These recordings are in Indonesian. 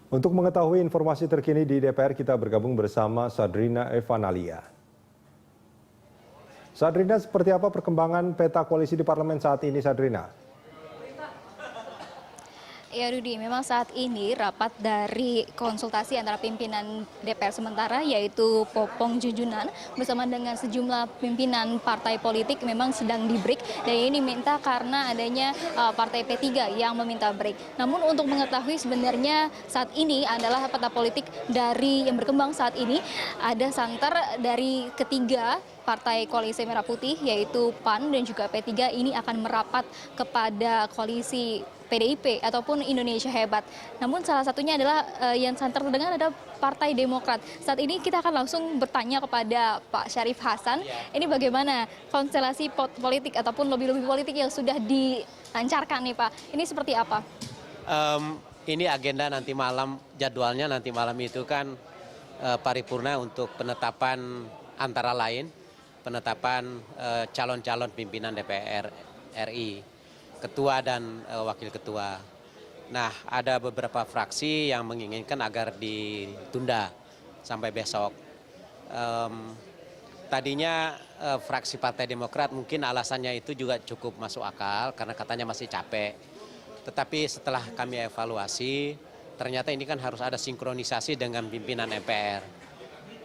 Untuk mengetahui informasi terkini di DPR, kita bergabung bersama Sadrina Evanalia. Sadrina, seperti apa perkembangan peta koalisi di parlemen saat ini, Sadrina? Ya Rudi, memang saat ini rapat dari konsultasi antara pimpinan DPR sementara yaitu Popong Junjunan bersama dengan sejumlah pimpinan partai politik memang sedang di-break, dan ini diminta karena adanya partai P3 yang meminta break. Namun untuk mengetahui sebenarnya saat ini adalah peta politik dari yang berkembang saat ini, ada santer dari ketiga Partai Koalisi Merah Putih yaitu PAN dan juga P3 ini akan merapat kepada koalisi PDIP ataupun Indonesia Hebat. Namun salah satunya adalah yang santer terdengar ada Partai Demokrat. Saat ini kita akan langsung bertanya kepada Pak Syarif Hasan, ini bagaimana konstelasi politik ataupun lobby-lobby politik yang sudah dilancarkan nih Pak. Ini seperti apa? Ini agenda nanti malam, jadwalnya nanti malam itu kan paripurna untuk penetapan antara lain penetapan calon-calon pimpinan DPR RI, ketua dan wakil ketua. Nah, ada beberapa fraksi yang menginginkan agar ditunda sampai besok. Tadinya fraksi Partai Demokrat mungkin alasannya itu juga cukup masuk akal karena katanya masih capek. Tetapi setelah kami evaluasi, ternyata ini kan harus ada sinkronisasi dengan pimpinan MPR.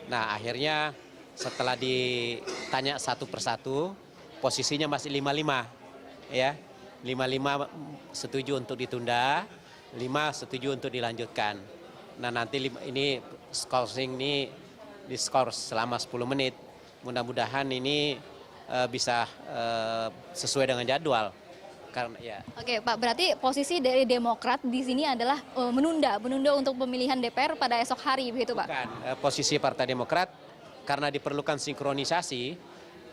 Nah, akhirnya setelah ditanya satu persatu, posisinya masih 5-5, ya. 5-5 setuju untuk ditunda, 5 setuju untuk dilanjutkan. Nah, nanti ini scoring ini diskors selama 10 menit. Mudah-mudahan ini bisa sesuai dengan jadwal. Karena, ya. Oke Pak, berarti posisi dari Demokrat di sini adalah menunda untuk pemilihan DPR pada esok hari, begitu Pak? Bukan, posisi Partai Demokrat karena diperlukan sinkronisasi,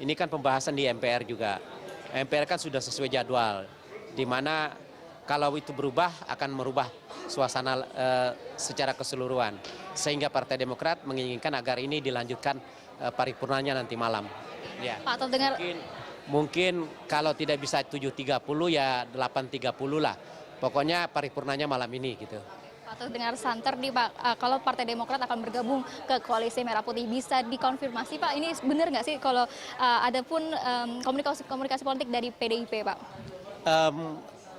ini kan pembahasan di MPR juga. MPR kan sudah sesuai jadwal, di mana kalau itu berubah akan merubah suasana secara keseluruhan. Sehingga Partai Demokrat menginginkan agar ini dilanjutkan paripurnanya nanti malam. Ya. Pak, terdengar mungkin kalau tidak bisa 7.30 ya 8.30 lah. Pokoknya paripurnanya malam ini gitu. Atau dengar santer nih Pak, kalau Partai Demokrat akan bergabung ke Koalisi Merah Putih, bisa dikonfirmasi Pak, ini benar nggak sih kalau ada pun komunikasi politik dari PDIP Pak?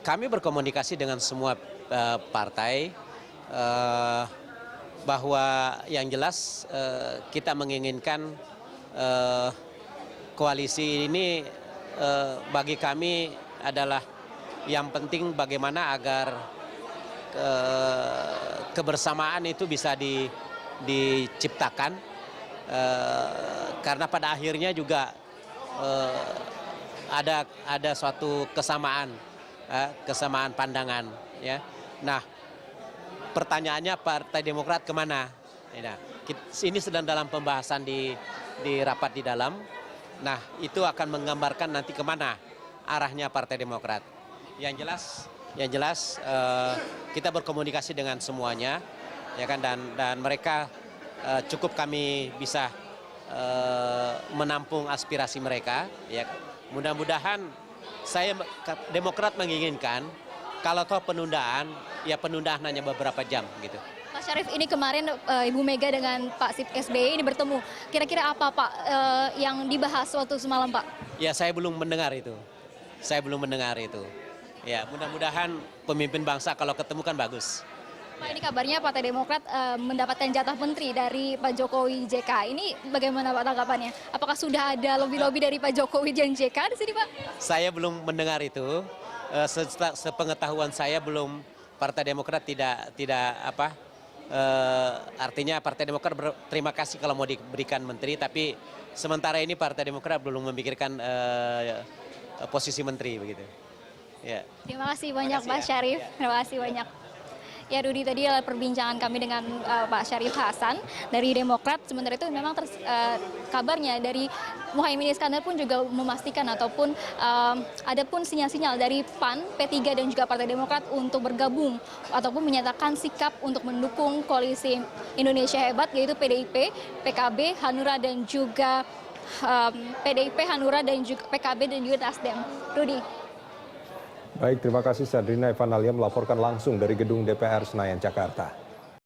Kami berkomunikasi dengan semua partai, bahwa yang jelas kita menginginkan koalisi ini bagi kami adalah yang penting bagaimana agar kebersamaan itu bisa diciptakan, karena pada akhirnya juga ada suatu kesamaan pandangan, ya. Nah, pertanyaannya Partai Demokrat kemana? Nah, ini sedang dalam pembahasan di rapat di dalam. Nah, itu akan menggambarkan nanti kemana arahnya Partai Demokrat. Yang jelas kita berkomunikasi dengan semuanya, ya kan, dan mereka cukup kami bisa menampung aspirasi mereka, ya. Mudah-mudahan Demokrat menginginkan kalau toh penundaan, ya penundaan hanya beberapa jam gitu. Pak Syarif, ini kemarin Ibu Mega dengan Pak SBY ini bertemu. Kira-kira apa Pak yang dibahas waktu semalam Pak? Ya, saya belum mendengar itu. Ya, mudah-mudahan pemimpin bangsa kalau ketemu kan bagus. Pak, ini kabarnya Partai Demokrat mendapatkan jatah menteri dari Pak Jokowi JK. Ini bagaimana Pak tanggapannya? Apakah sudah ada lobby-lobby dari Pak Jokowi dan JK di sini Pak? Saya belum mendengar itu. Sepengetahuan saya belum, Partai Demokrat artinya Partai Demokrat berterima kasih kalau mau diberikan menteri, tapi sementara ini Partai Demokrat belum memikirkan posisi menteri begitu. Ya. Terima kasih banyak Pak Syarif. Terima kasih banyak. Ya Rudi, tadi adalah perbincangan kami dengan Pak Syarif Hasan dari Demokrat. Sementara itu memang kabarnya dari Muhaimin Iskandar pun juga memastikan ataupun ada pun sinyal-sinyal dari PAN, P3 dan juga Partai Demokrat untuk bergabung ataupun menyatakan sikap untuk mendukung koalisi Indonesia Hebat, yaitu PDIP, PKB, Hanura dan juga PDIP, Hanura dan juga PKB dan juga Nasdem. Rudi. Baik, terima kasih Sadrina Evanalia melaporkan langsung dari gedung DPR Senayan, Jakarta.